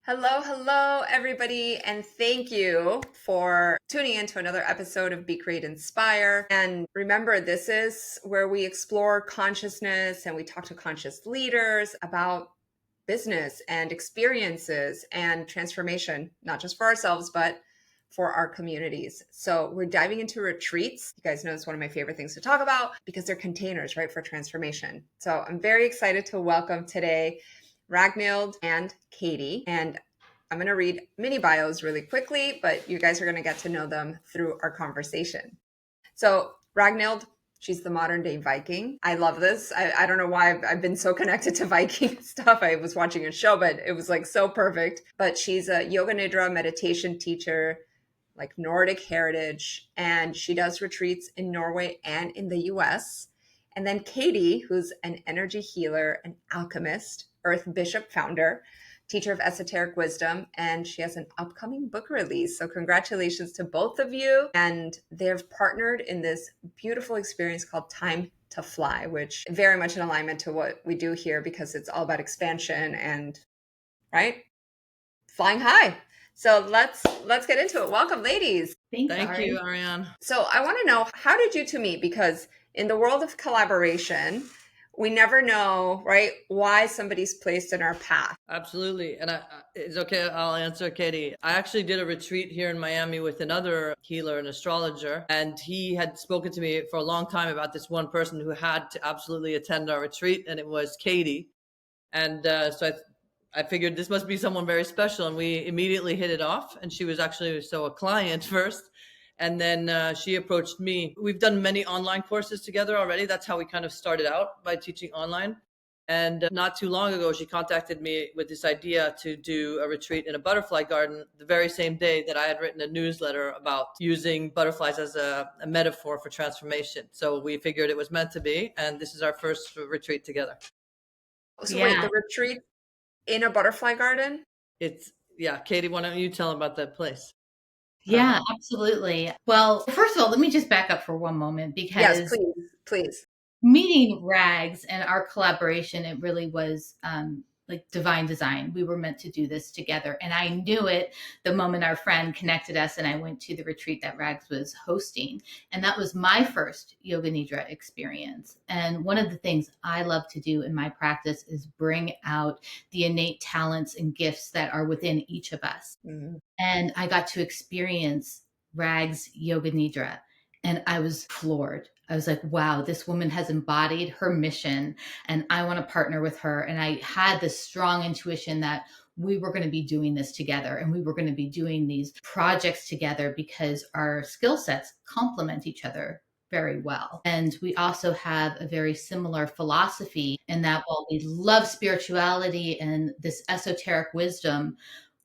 Hello, everybody, and thank you for tuning in to another episode of Be Create Inspire. And remember, this is where we explore consciousness and we talk to conscious leaders about business and experiences and transformation, not just for ourselves, but for our communities. So we're diving into retreats. You guys know it's one of my favorite things to talk about because they're containers, right, for transformation. So I'm very excited to welcome today Ragnhild and Katie. And I'm going to read mini bios really quickly, but you guys are going to get to know them through our conversation. So Ragnhild, she's the modern day Viking. I love this. I don't know why I've been so connected to Viking stuff. I was watching a show, but it was like so perfect. But she's a yoga nidra meditation teacher, like Nordic heritage, and she does retreats in Norway and in the US. And then Katie, who's an energy healer, an alchemist, Earth Bishop founder, teacher of esoteric wisdom, and she has an upcoming book release. So congratulations to both of you. And they've partnered in this beautiful experience called Time to Fly, which very much in alignment to what we do here because it's all about expansion and, right, flying high. So let's get into it. Welcome, ladies. Thank you, Ariane. So I want to know, how did you two meet? Because in the world of collaboration, we never know, right, why somebody's placed in our path. Absolutely. And it's okay, I'll answer, Katie. I actually did a retreat here in Miami with another healer, an astrologer, and he had spoken to me for a long time about this one person who had to absolutely attend our retreat, and it was Katie. And so I figured this must be someone very special, and we immediately hit it off. And she was actually a client first. And then she approached me. We've done many online courses together already. That's how we kind of started out, by teaching online. And not too long ago, she contacted me with this idea to do a retreat in a butterfly garden the very same day that I had written a newsletter about using butterflies as a metaphor for transformation. So we figured it was meant to be. And this is our first retreat together. So wait, the retreat in a butterfly garden? Katie, why don't you tell them about that place? Yeah, absolutely. Well, first of all, let me just back up for one moment because yes, please. Meeting Rags and our collaboration, it really was like divine design. We were meant to do this together. And I knew it the moment our friend connected us and I went to the retreat that Rags was hosting. And that was my first Yoga Nidra experience. And one of the things I love to do in my practice is bring out the innate talents and gifts that are within each of us. Mm-hmm. And I got to experience Rags Yoga Nidra. And I was floored. I was like, wow, this woman has embodied her mission and I want to partner with her. And I had this strong intuition that we were going to be doing this together and we were going to be doing these projects together because our skill sets complement each other very well. And we also have a very similar philosophy in that while we love spirituality and this esoteric wisdom,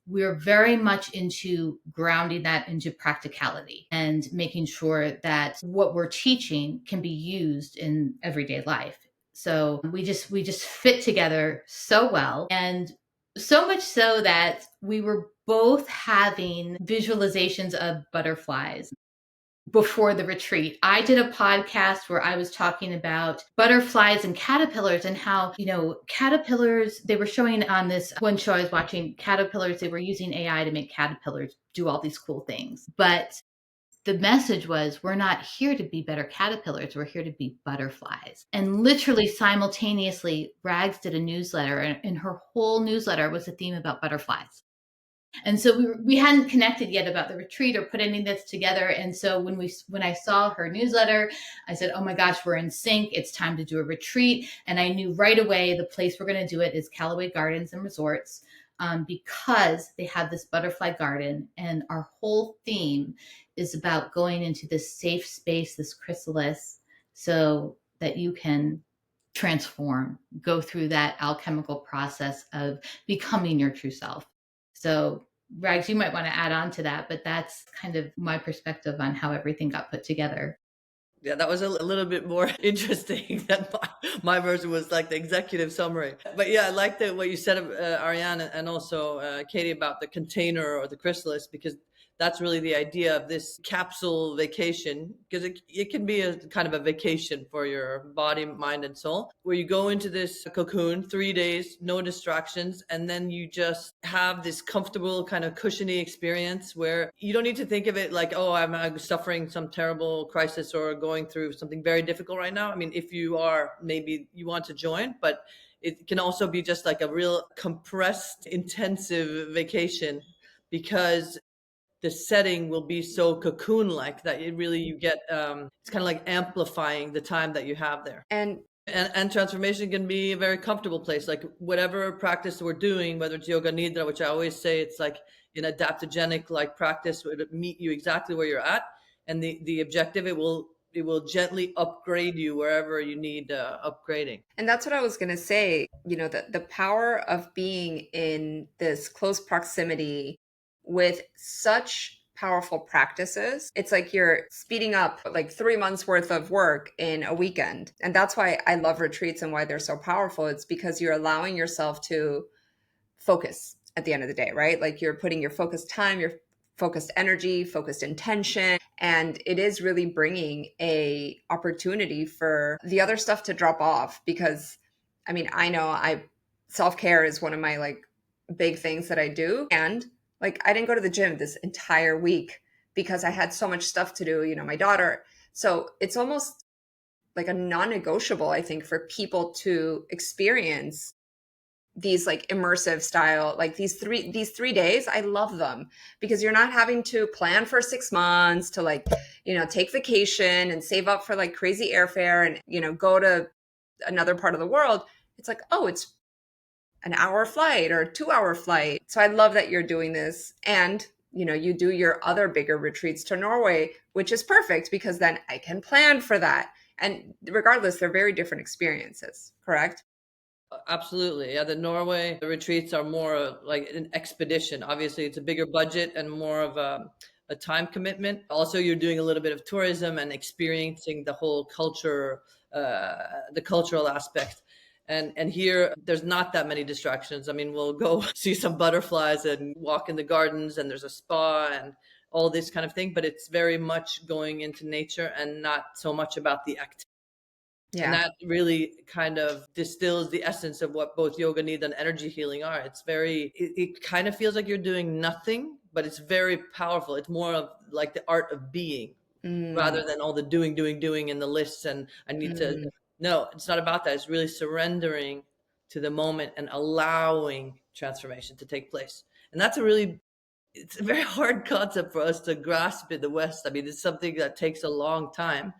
we're very much into grounding that into practicality and making sure that what we're teaching can be used in everyday life. So we just fit together so well, and so much so that we were both having visualizations of butterflies before the retreat. I did a podcast where I was talking about butterflies and caterpillars and how, caterpillars, they were showing on this one show I was watching, caterpillars, they were using AI to make caterpillars do all these cool things. But the message was, we're not here to be better caterpillars. We're here to be butterflies. And literally simultaneously, Rags did a newsletter, and her whole newsletter was a theme about butterflies. And so we hadn't connected yet about the retreat or put any of this together. And so when I saw her newsletter, I said, oh my gosh, we're in sync. It's time to do a retreat. And I knew right away the place we're going to do it is Callaway Gardens and Resorts, because they have this butterfly garden. And our whole theme is about going into this safe space, this chrysalis, so that you can transform, go through that alchemical process of becoming your true self. So Rags, you might want to add on to that, but that's kind of my perspective on how everything got put together. Yeah, that was a little bit more interesting than my version was like the executive summary. But yeah, I like what you said, Ariane, and also Katie, about the container or the chrysalis, because That's really the idea of this capsule vacation, because it can be a kind of a vacation for your body, mind, and soul, where you go into this cocoon 3 days, no distractions, and then you just have this comfortable kind of cushiony experience where you don't need to think of it like, oh, I'm suffering some terrible crisis or going through something very difficult right now. I mean, if you are, maybe you want to join, but it can also be just like a real compressed, intensive vacation, because the setting will be so cocoon-like that you get, it's kind of like amplifying the time that you have there. And transformation can be a very comfortable place, like whatever practice we're doing, whether it's yoga nidra, which I always say it's like an adaptogenic like practice, would meet you exactly where you're at, and the objective, it will gently upgrade you wherever you need upgrading. And that's what I was going to say, the power of being in this close proximity with such powerful practices. It's like you're speeding up like 3 months worth of work in a weekend. And that's why I love retreats and why they're so powerful. It's because you're allowing yourself to focus at the end of the day, right? Like you're putting your focused time, your focused energy, focused intention, and it is really bringing a opportunity for the other stuff to drop off. Because I mean, I know self-care is one of my like big things that I do, and like I didn't go to the gym this entire week because I had so much stuff to do, my daughter. So it's almost like a non-negotiable, I think, for people to experience these like immersive style, like these 3 days. I love them because you're not having to plan for 6 months to like, take vacation and save up for like crazy airfare and, go to another part of the world. It's like, oh, it's an hour flight or a 2-hour flight. So I love that you're doing this. And, you do your other bigger retreats to Norway, which is perfect because then I can plan for that. And regardless, they're very different experiences, correct? Absolutely. Yeah, the retreats are more like an expedition. Obviously, it's a bigger budget and more of a time commitment. Also, you're doing a little bit of tourism and experiencing the whole culture, the cultural aspect. And here, there's not that many distractions. I mean, we'll go see some butterflies and walk in the gardens, and there's a spa and all this kind of thing. But it's very much going into nature and not so much about the activity. Yeah. And that really kind of distills the essence of what both yoga nidra and energy healing are. It's it kind of feels like you're doing nothing, but it's very powerful. It's more of like the art of being rather than all the doing and the lists and I need to. No, it's not about that. It's really surrendering to the moment and allowing transformation to take place. And that's it's a very hard concept for us to grasp in the West. I mean, it's something that takes a long time.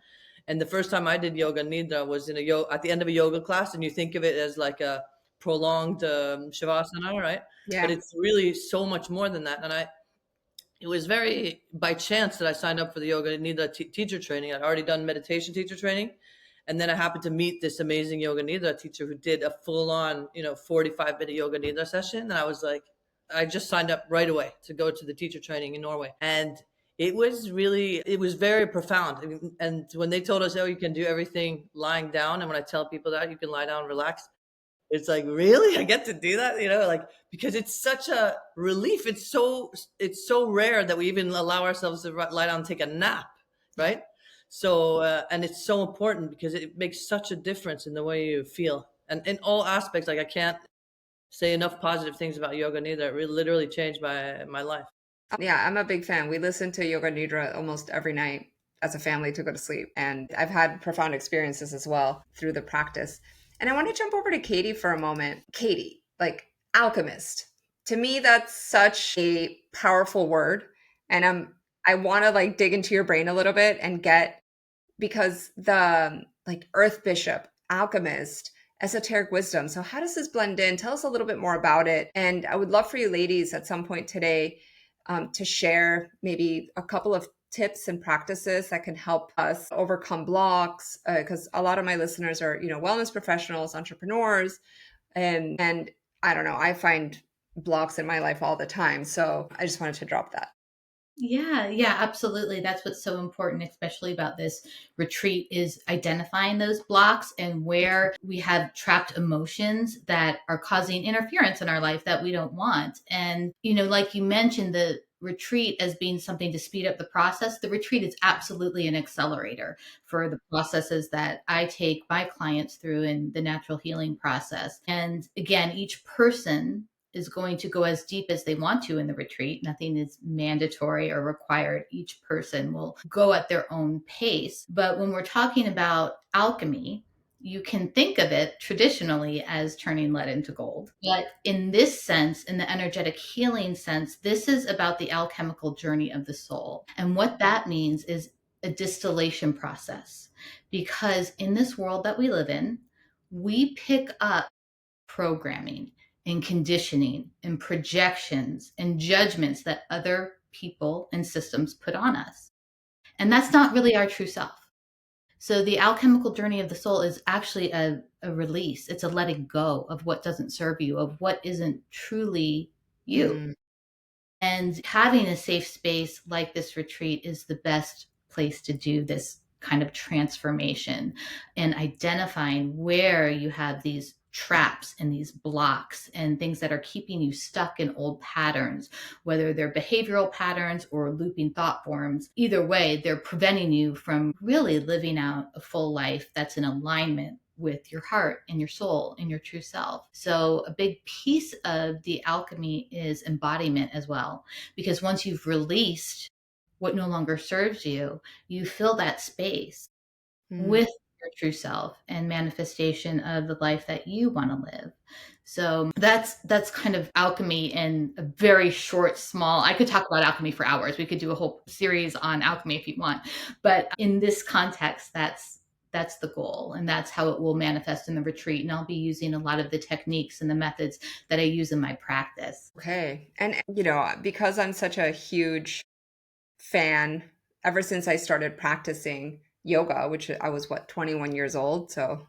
And the first time I did yoga nidra was at the end of a yoga class, and you think of it as like a prolonged shavasana, right? Yeah. But it's really so much more than that. And it was very by chance that I signed up for the yoga nidra teacher training. I'd already done meditation teacher training, and then I happened to meet this amazing yoga nidra teacher who did a full-on, 45-minute yoga nidra session. And I was like, I just signed up right away to go to the teacher training in Norway, and it was very profound. And when they told us, oh, you can do everything lying down. And when I tell people that you can lie down and relax, it's like, really? I get to do that? Because it's such a relief. It's so rare that we even allow ourselves to lie down and take a nap. Right. So, and it's so important because it makes such a difference in the way you feel and in all aspects. Like I can't say enough positive things about yoga nidra. It really literally changed my life. Yeah, I'm a big fan. We listen to yoga nidra almost every night as a family to go to sleep. And I've had profound experiences as well through the practice. And I want to jump over to Katie for a moment. Katie, like alchemist. To me, that's such a powerful word. And I want to like dig into your brain a little bit and because the like earth bishop, alchemist, esoteric wisdom. So how does this blend in? Tell us a little bit more about it. And I would love for you ladies at some point today to share maybe a couple of tips and practices that can help us overcome blocks. Because a lot of my listeners are, wellness professionals, entrepreneurs, and I don't know, I find blocks in my life all the time. So I just wanted to drop that. Yeah, absolutely. That's what's so important, especially about this retreat, is identifying those blocks and where we have trapped emotions that are causing interference in our life that we don't want. And, like you mentioned, retreat as being something to speed up the process, the retreat is absolutely an accelerator for the processes that I take my clients through in the natural healing process. And again, each person is going to go as deep as they want to in the retreat. Nothing is mandatory or required. Each person will go at their own pace. But when we're talking about alchemy, you can think of it traditionally as turning lead into gold. But in this sense, in the energetic healing sense, this is about the alchemical journey of the soul. And what that means is a distillation process. Because in this world that we live in, we pick up programming and conditioning and projections and judgments that other people and systems put on us. And that's not really our true self. So the alchemical journey of the soul is actually a release. It's a letting go of what doesn't serve you, of what isn't truly you. Mm. And having a safe space like this retreat is the best place to do this kind of transformation and identifying where you have these traps and these blocks and things that are keeping you stuck in old patterns, whether they're behavioral patterns or looping thought forms. Either way, they're preventing you from really living out a full life that's in alignment with your heart and your soul and your true self. So a big piece of the alchemy is embodiment as well, because once you've released what no longer serves you, you fill that space with your true self and manifestation of the life that you want to live. So that's kind of alchemy in a very short, small. I could talk about alchemy for hours. We could do a whole series on alchemy if you want. But in this context, that's the goal, and that's how it will manifest in the retreat. And I'll be using a lot of the techniques and the methods that I use in my practice. Okay. And, because I'm such a huge fan, ever since I started practicing yoga, which I was, 21 years old. So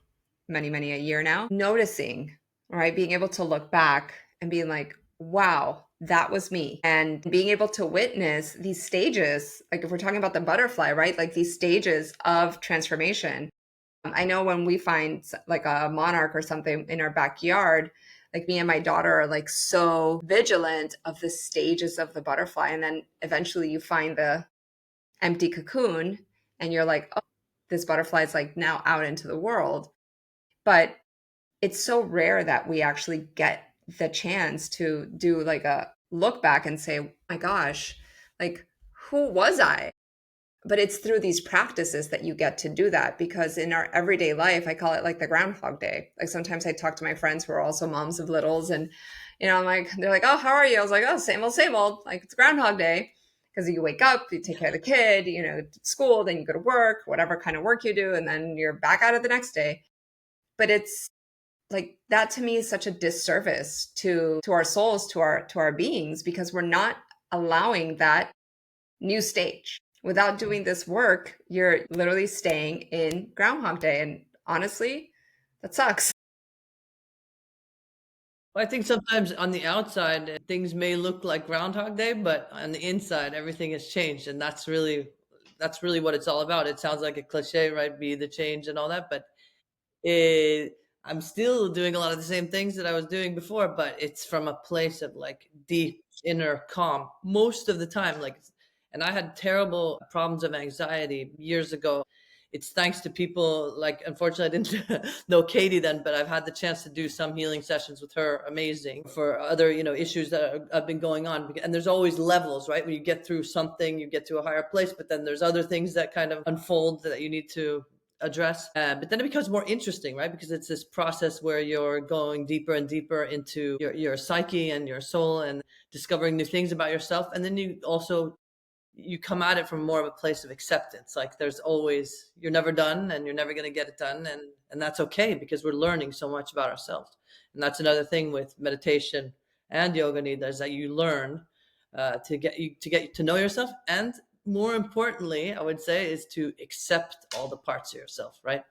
many, many a year now, noticing, right? Being able to look back and being like, wow, that was me. And being able to witness these stages, like if we're talking about the butterfly, right? Like these stages of transformation. I know when we find like a monarch or something in our backyard, like me and my daughter are like so vigilant of the stages of the butterfly. And then eventually you find the empty cocoon and you're like, oh, this butterfly is like now out into the world. But it's so rare that we actually get the chance to do like a look back and say, oh my gosh, like who was I? But it's through these practices that you get to do that, because in our everyday life, I call it like the Groundhog Day. Like sometimes I talk to my friends who are also moms of littles, and I'm like, they're like, oh, how are you? I was like, oh, same old, same old. Like it's Groundhog Day, because you wake up, you take care of the kid, to school, then you go to work, whatever kind of work you do, and then you're back at it the next day. But it's like that to me is such a disservice to our souls, to our beings, because we're not allowing that new stage. Without doing this work, you're literally staying in Groundhog Day. And honestly, that sucks. Well, I think sometimes on the outside, things may look like Groundhog Day, but on the inside, everything has changed. And that's really what it's all about. It sounds like a cliche, right? Be the change and all that, but I'm still doing a lot of the same things that I was doing before, but it's from a place of like deep inner calm most of the time. And I had terrible problems of anxiety years ago. It's thanks to people like, unfortunately, I didn't know Katie then, but I've had the chance to do some healing sessions with her. Amazing. For other, issues that have been going on. And there's always levels, right? When you get through something, you get to a higher place, but then there's other things that kind of unfold that you need to address. But then it becomes more interesting, right? Because it's this process where you're going deeper and deeper into your psyche and your soul and discovering new things about yourself. And then you come at it from more of a place of acceptance. Like you're never done and you're never going to get it done. And that's okay, because we're learning so much about ourselves. And that's another thing with meditation and yoga Nidra, is that you learn to get to know yourself. And more importantly, I would say, is to accept all the parts of yourself, right?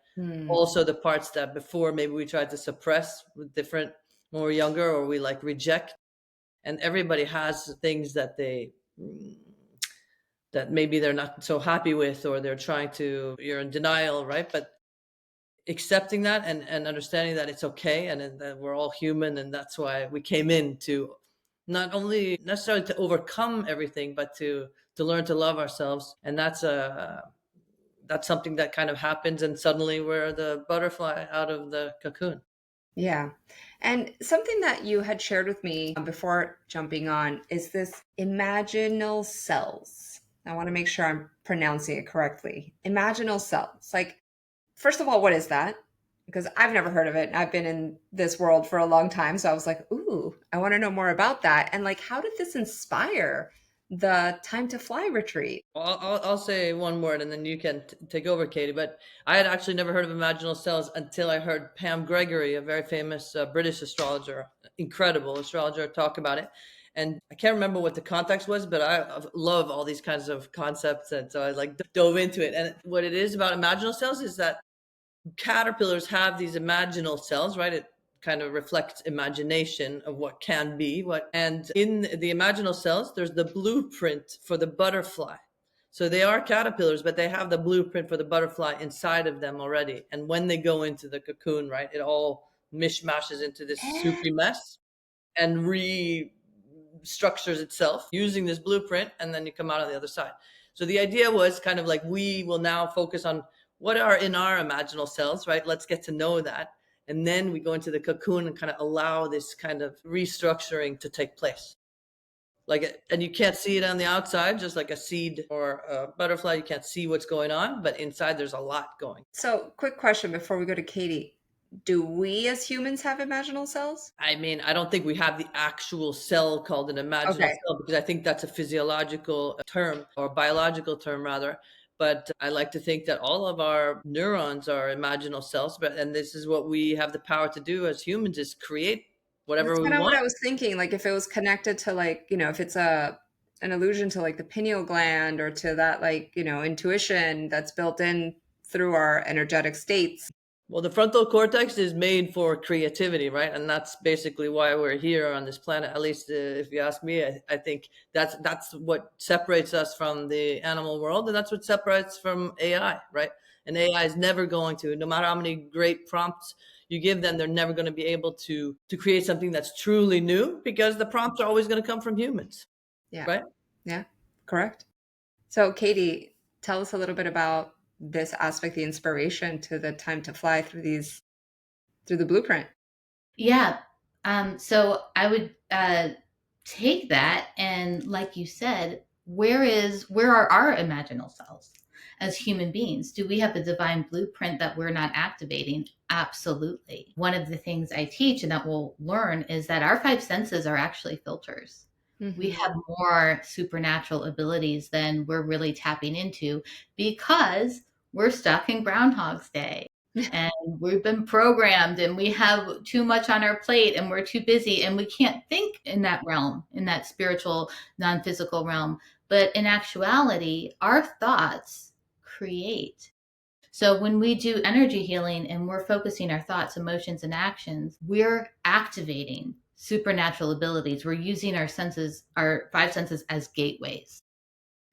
Also the parts that before maybe we tried to suppress with different, when we're younger, or we like reject. And everybody has things that that maybe they're not so happy with, or you're in denial, right? But accepting that and understanding that it's okay, and that we're all human, and that's why we came into not only necessarily to overcome everything, but to learn to love ourselves. And that's something that kind of happens, and suddenly we're the butterfly out of the cocoon. Yeah. And something that you had shared with me before jumping on is this imaginal cells. I want to make sure I'm pronouncing it correctly. Imaginal cells. Like, first of all, what is that? Because I've never heard of it. I've been in this world for a long time. So I was like, ooh, I want to know more about that. And like, how did this inspire the Time to Fly retreat? I'll say one word and then you can take over, Katie. But I had actually never heard of imaginal cells until I heard Pam Gregory, a very famous British astrologer, incredible astrologer, talk about it. And I can't remember what the context was, but I love all these kinds of concepts. And so I like dove into it. And what it is about imaginal cells is that caterpillars have these imaginal cells, right? It kind of reflects imagination of what can be, and in the imaginal cells there's the blueprint for the butterfly. So they are caterpillars, but they have the blueprint for the butterfly inside of them already. And when they go into the cocoon, right, it all mishmashes into this soupy mess and restructures itself using this blueprint, and then you come out on the other side. So the idea was kind of like, we will now focus on what are in our imaginal cells, right? Let's get to know that. And then we go into the cocoon and kind of allow this kind of restructuring to take place. Like, and you can't see it on the outside, just like a seed or a butterfly, you can't see what's going on, but inside there's a lot going. So, quick question before we go to Katie. Do we as humans have imaginal cells? I mean, I don't think we have the actual cell called an imaginal Okay. cell, because I think that's a physiological term, or biological term rather. But I like to think that all of our neurons are imaginal cells. And this is what we have the power to do as humans, is create whatever That's we kind of what want. I was thinking. Like if it was connected to like, if it's an allusion to like the pineal gland or to that like, intuition that's built in through our energetic states. Well, the frontal cortex is made for creativity, right? And that's basically why we're here on this planet. At least, if you ask me, I think that's what separates us from the animal world, and that's what separates from AI, right? And AI is never going to, no matter how many great prompts you give them, they're never going to be able to create something that's truly new, because the prompts are always going to come from humans, Yeah. right? Yeah. Correct. So, Katie, tell us a little bit about this aspect, the inspiration to the Time to Fly through the blueprint. Yeah. So I would take that, and like you said, where are our imaginal selves as human beings? Do we have a divine blueprint that we're not activating? Absolutely. One of the things I teach and that we'll learn is that our five senses are actually filters. We have more supernatural abilities than we're really tapping into, because we're stuck in Groundhog's Day. And we've been programmed, and we have too much on our plate, and we're too busy, and we can't think in that realm, in that spiritual, non-physical realm. But in actuality, our thoughts create. So when we do energy healing and we're focusing our thoughts, emotions, and actions, we're activating supernatural abilities. We're using our senses, our five senses, as gateways.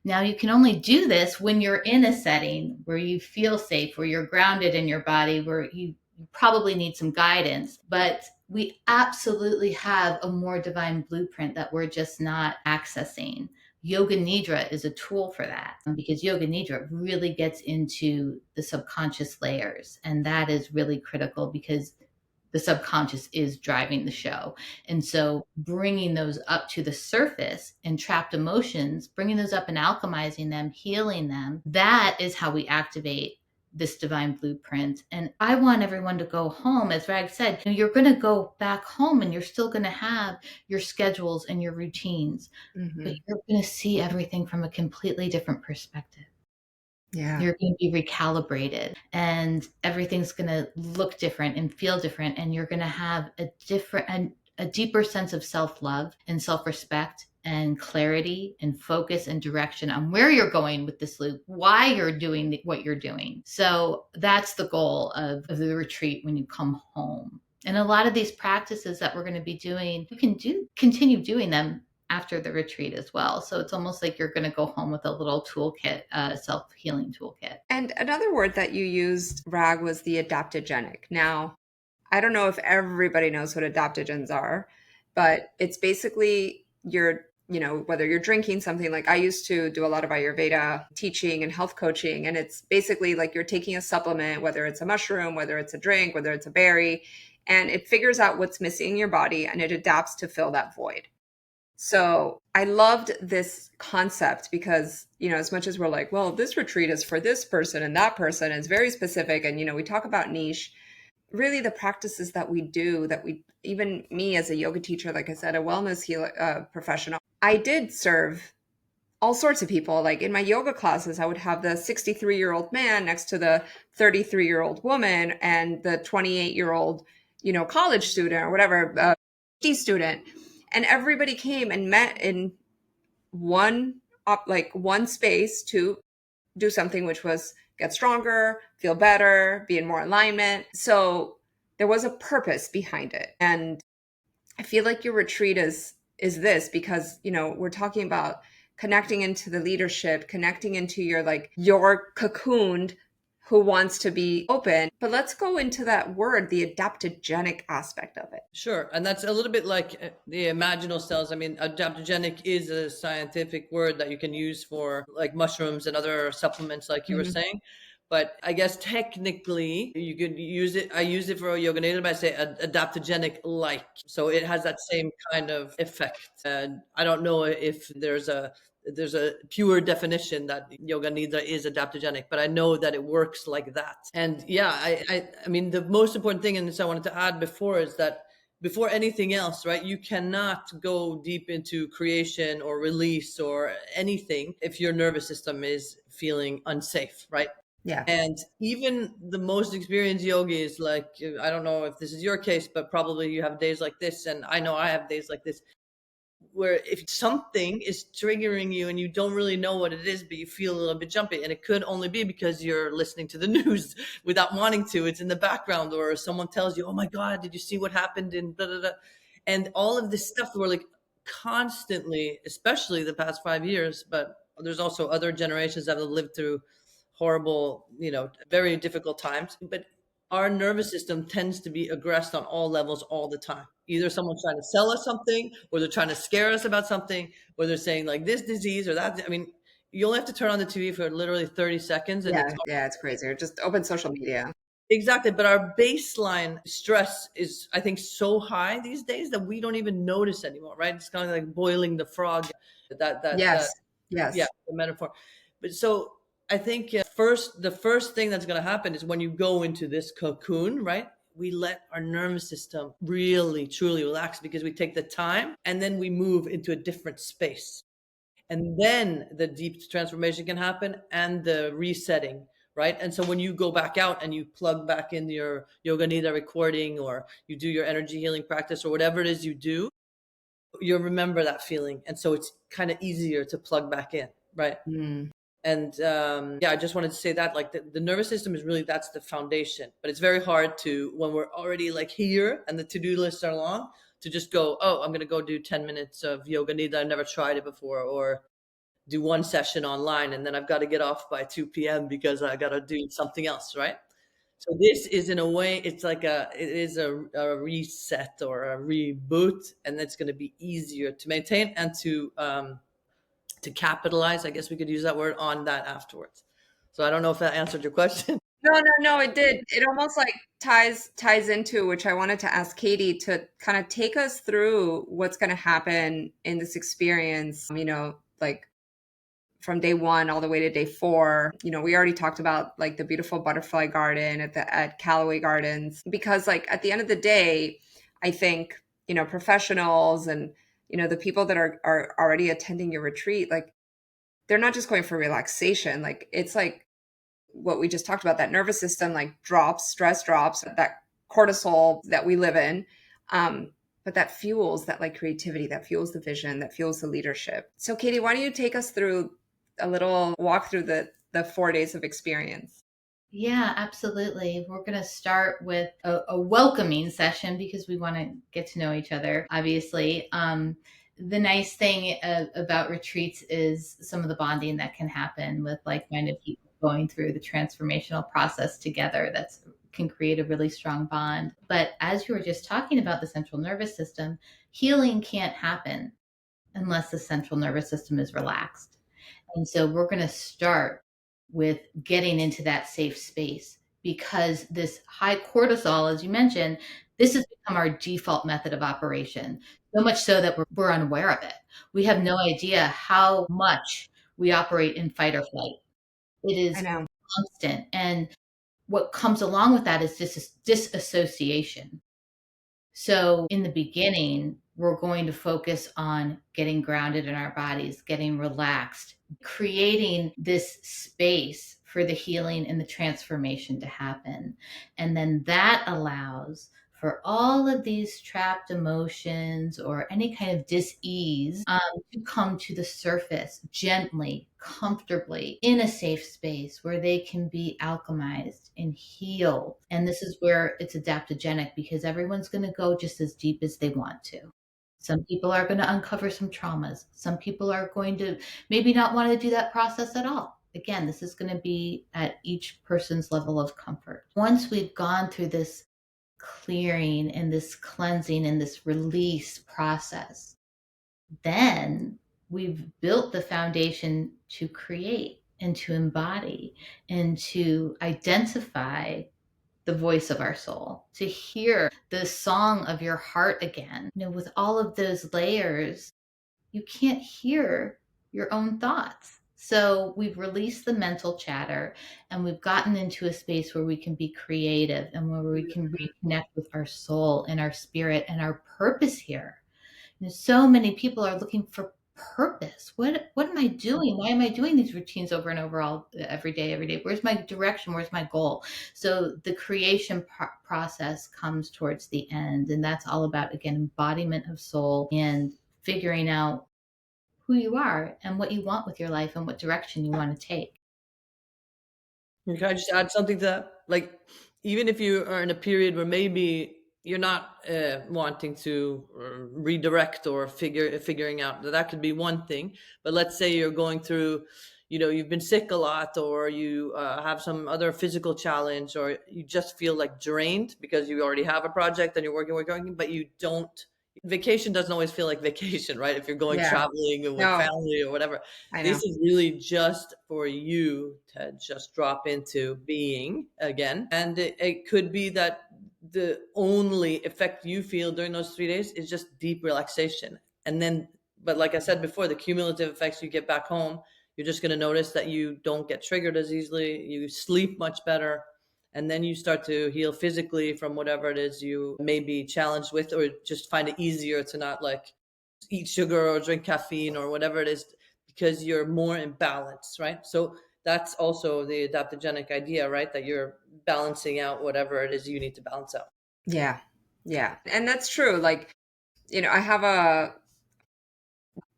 Now, you can only do this when you're in a setting where you feel safe, where you're grounded in your body, where you probably need some guidance. But we absolutely have a more divine blueprint that we're just not accessing. Yoga Nidra is a tool for that, because Yoga Nidra really gets into the subconscious layers. And that is really critical, because the subconscious is driving the show. And so bringing those up to the surface and trapped emotions, bringing those up and alchemizing them, healing them, that is how we activate this divine blueprint. And I want everyone to go home. As Rag said, you're going to go back home and you're still going to have your schedules and your routines, but you're going to see everything from a completely different perspective. Yeah. You're going to be recalibrated, and everything's going to look different and feel different. And you're going to have a deeper sense of self-love and self-respect and clarity and focus and direction on where you're going with this loop, why you're doing what you're doing. So that's the goal of the retreat when you come home. And a lot of these practices that we're going to be doing, you can continue doing them after the retreat as well. So it's almost like you're going to go home with a little toolkit, self-healing toolkit. And another word that you used, Rag, was the adaptogenic. Now, I don't know if everybody knows what adaptogens are, but it's basically you're, whether you're drinking something, like I used to do a lot of Ayurveda teaching and health coaching. And it's basically like you're taking a supplement, whether it's a mushroom, whether it's a drink, whether it's a berry, and it figures out what's missing in your body and it adapts to fill that void. So I loved this concept because, as much as we're like, well, this retreat is for this person and that person, it's very specific. And, we talk about niche, really the practices that we do, even me as a yoga teacher, like I said, a wellness healer, professional, I did serve all sorts of people. Like in my yoga classes, I would have the 63-year-old man next to the 33-year-old woman and the 28-year-old, college student or whatever, PhD student. And everybody came and met in one space to do something, which was get stronger, feel better, be in more alignment. So there was a purpose behind it. And I feel like your retreat is this because, we're talking about connecting into the leadership, connecting into your cocooned who wants to be open. But let's go into that word, the adaptogenic aspect of it. Sure. And that's a little bit like the imaginal cells. I mean, adaptogenic is a scientific word that you can use for like mushrooms and other supplements, like you were saying. But I guess technically you could use it. I use it for yoga nidra, but I say adaptogenic like. So it has that same kind of effect. And I don't know if there's a pure definition that yoga nidra is adaptogenic, but I know that it works like that. And yeah, I mean, the most important thing, and this I wanted to add before, is that before anything else, right, you cannot go deep into creation or release or anything if your nervous system is feeling unsafe, right? Yeah. And even the most experienced yogis, like, I don't know if this is your case, but probably you have days like this, and I know I have days like this, where if something is triggering you and you don't really know what it is, but you feel a little bit jumpy, and it could only be because you're listening to the news without wanting to. It's in the background, or someone tells you, oh my God, did you see what happened in blah, blah, blah. And all of this stuff, we're like constantly, especially the past 5 years, but there's also other generations that have lived through horrible, very difficult times. But our nervous system tends to be aggressed on all levels all the time. Either someone's trying to sell us something, or they're trying to scare us about something, or they're saying like this disease or that. I mean, you only have to turn on the TV for literally 30 seconds. And it's crazy. Or just open social media. Exactly. But our baseline stress is, I think, so high these days that we don't even notice anymore, right? It's kind of like boiling the frog, Yes. yeah, the metaphor. But so I think the first thing that's going to happen is when you go into this cocoon, right? We let our nervous system really, truly relax because we take the time, and then we move into a different space. And then the deep transformation can happen and the resetting, right? And so when you go back out and you plug back in your yoga nidra recording, or you do your energy healing practice, or whatever it is you do, you'll remember that feeling. And so it's kind of easier to plug back in, right? And yeah, I just wanted to say that, like, the nervous system is really, that's the foundation. But it's very hard to, when we're already like here and the to-do lists are long, to just go, oh, I'm going to go do 10 minutes of yoga nidra. I've never tried it before, or do one session online, and then I've got to get off by 2 p.m. because I got to do something else, right? So this is, in a way, it's like it is a reset or a reboot, and it's going to be easier to maintain and to capitalize, I guess we could use that word, on that afterwards. So I don't know if that answered your question. No, it did. It almost like ties into, which I wanted to ask Katie to kind of take us through what's going to happen in this experience, like from day 1 all the way to day 4. We already talked about like the beautiful butterfly garden at Callaway Gardens, because like at the end of the day, I think, professionals and, the people that are already attending your retreat, like they're not just going for relaxation. Like it's like what we just talked about, that nervous system like stress drops, that cortisol that we live in. But that fuels that like creativity, that fuels the vision, that fuels the leadership. So Katie, why don't you take us through a little walk through the 4 days of experience? Yeah, absolutely. We're going to start with a welcoming session because we want to get to know each other, obviously. The nice thing about retreats is some of the bonding that can happen with like-minded people going through the transformational process together. That's can create a really strong bond. But as you were just talking about the central nervous system, healing can't happen unless the central nervous system is relaxed. And so we're going to start with getting into that safe space, because this high cortisol, as you mentioned, this has become our default method of operation, so much so that we're unaware of it. We have no idea how much we operate in fight or flight. It I is know. constant. And what comes along with that is disassociation. So in the beginning, we're going to focus on getting grounded in our bodies, getting relaxed, creating this space for the healing and the transformation to happen. And then that allows for all of these trapped emotions or any kind of dis-ease to come to the surface gently, comfortably, in a safe space where they can be alchemized and healed. And this is where it's adaptogenic, because everyone's going to go just as deep as they want to. Some people are going to uncover some traumas. Some people are going to maybe not want to do that process at all. Again, this is going to be at each person's level of comfort. Once we've gone through this clearing and this cleansing and this release process, then we've built the foundation to create and to embody and to identify the voice of our soul, to hear the song of your heart again. With all of those layers, you can't hear your own thoughts. So we've released the mental chatter, and we've gotten into a space where we can be creative and where we can reconnect with our soul and our spirit and our purpose here. So many people are looking for purpose. What am I doing? Why am I doing these routines over and over every day? Where's my direction? Where's my goal? So the creation process comes towards the end, and that's all about, again, embodiment of soul and figuring out who you are and what you want with your life and what direction you want to take. Can I just add something to that? Like, even if you are in a period where maybe you're not wanting to redirect or figuring out, that could be one thing. But let's say you're going through, you've been sick a lot, or you have some other physical challenge, or you just feel like drained because you already have a project and you're working, but you don't. Vacation doesn't always feel like vacation, right? If you're going Yeah. traveling with No, family or whatever. I know. This is really just for you to just drop into being again. And it could be that the only effect you feel during those 3 days is just deep relaxation. And then, but like I said before, the cumulative effects you get back home, you're just going to notice that you don't get triggered as easily. You sleep much better. And then you start to heal physically from whatever it is you may be challenged with, or just find it easier to not like eat sugar or drink caffeine or whatever it is, because you're more in balance, right? So that's also the adaptogenic idea, right? That you're balancing out whatever it is you need to balance out. Yeah. Yeah. And that's true. Like, I have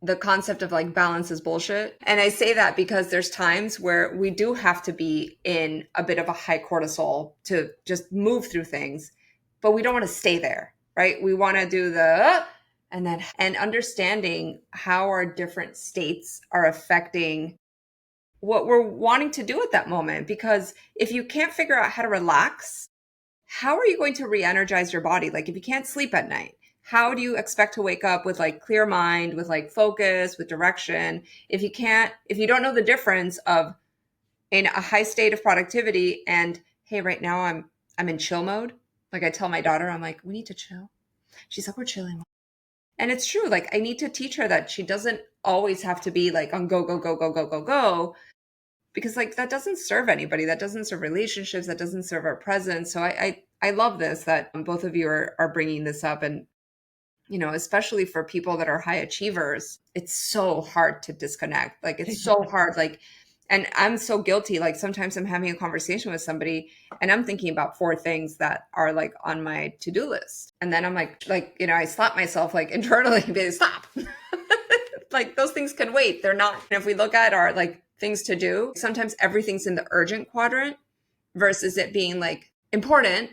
the concept of like balance is bullshit. And I say that because there's times where we do have to be in a bit of a high cortisol to just move through things, but we don't want to stay there, right? We want to do and understanding how our different states are affecting what we're wanting to do at that moment. Because if you can't figure out how to relax, how are you going to re-energize your body? Like if you can't sleep at night, how do you expect to wake up with like clear mind, with like focus, with direction? If you don't know the difference of in a high state of productivity and hey, right now I'm in chill mode. Like I tell my daughter, I'm like, we need to chill. She's like, we're chilling. And it's true. Like I need to teach her that she doesn't always have to be like on go, go, go, go, go, go, go. Because like that doesn't serve anybody. That doesn't serve relationships. That doesn't serve our presence. So I love this that both of you are bringing this up. And especially for people that are high achievers, it's so hard to disconnect. Like it's so hard. Like, and I'm so guilty. Like sometimes I'm having a conversation with somebody and I'm thinking about 4 things that are like on my to-do list. And then I'm like, I slap myself like internally, but stop. Like those things can wait. They're not. And if we look at our like things to do, sometimes everything's in the urgent quadrant versus it being like important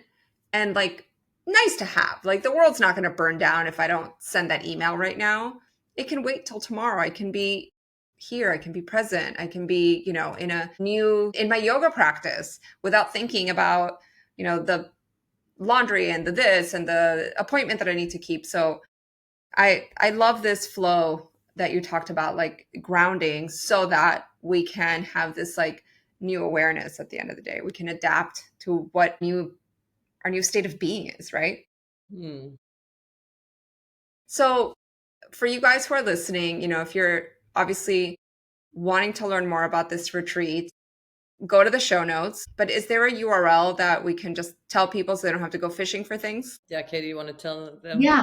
and like nice to have. Like the world's not going to burn down if I don't send that email right now. It can wait till tomorrow. I can be here. I can be present. I can be, in my yoga practice without thinking about, the laundry and the this and the appointment that I need to keep. So I love this flow that you talked about, like grounding, so that we can have this like new awareness at the end of the day. We can adapt to what our new state of being is, right? So for you guys who are listening, if you're obviously wanting to learn more about this retreat, go to the show notes. But is there a URL that we can just tell people so they don't have to go fishing for things? Yeah, Katie, you want to tell them? Yeah.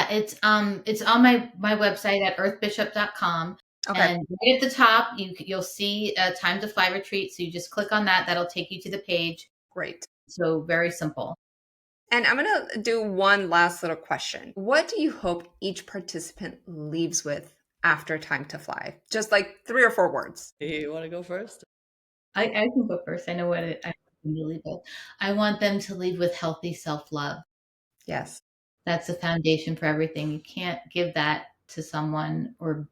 It's on my website at earthbishop.com. Okay. And right at the top, you'll see a Time to Fly retreat. So you just click on that. That'll take you to the page. Great. So very simple. And I'm going to do one last little question. What do you hope each participant leaves with after Time to Fly? Just like 3 or 4 words. You want to go first? I can go first. I know what I want them to leave with. I want them to leave with healthy self-love. Yes. That's the foundation for everything. You can't give that to someone, or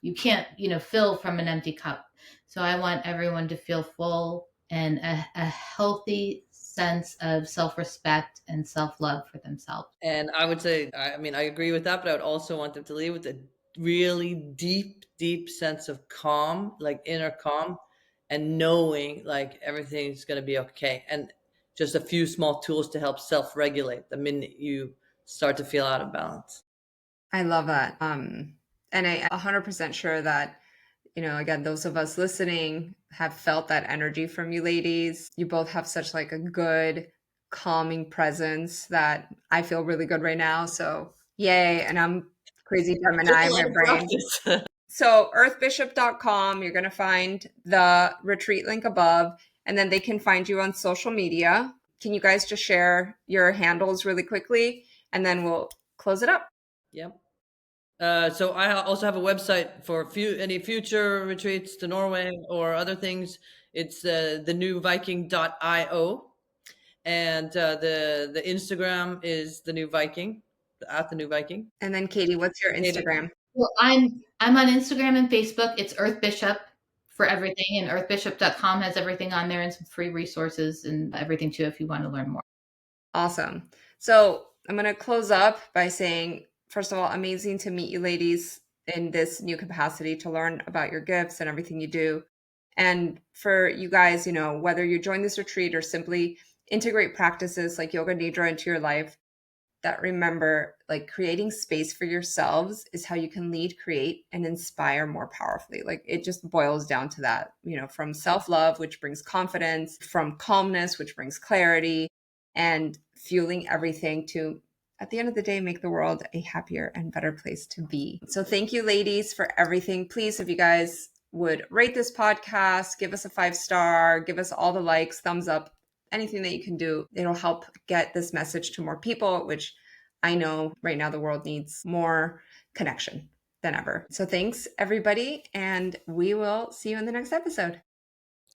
you can't, fill from an empty cup. So I want everyone to feel full and a healthy sense of self-respect and self-love for themselves. And I would say, I agree with that, but I would also want them to leave with a really deep sense of calm, like inner calm, and knowing like everything's going to be okay. And just a few small tools to help self-regulate the minute you start to feel out of balance. I love that. And I'm 100% sure that, again, those of us listening have felt that energy from you ladies. You both have such like a good, calming presence that I feel really good right now. So yay. And I'm crazy Gemini in my brain. So earthbishop.com, you're going to find the retreat link above, and then they can find you on social media. Can you guys just share your handles really quickly, and then we'll close it up? Yep. So I also have a website for any future retreats to Norway or other things. It's thenewviking.io. And the Instagram is the New Viking, at the New Viking. And then Katie, what's your Instagram? Well, I'm on Instagram and Facebook. It's Earth Bishop for everything, and earthbishop.com has everything on there and some free resources and everything too if you want to learn more. Awesome. So I'm going to close up by saying, first of all, amazing to meet you ladies in this new capacity to learn about your gifts and everything you do. And for you guys, whether you join this retreat or simply integrate practices like Yoga Nidra into your life, that remember, like creating space for yourselves is how you can lead, create, and inspire more powerfully. Like it just boils down to that, from self-love, which brings confidence, from calmness, which brings clarity, and fueling everything to, at the end of the day, make the world a happier and better place to be. So thank you, ladies, for everything. Please, if you guys would rate this podcast, give us a 5-star, give us all the likes, thumbs up, anything that you can do. It'll help get this message to more people, which I know right now the world needs more connection than ever. So thanks, everybody, and we will see you in the next episode.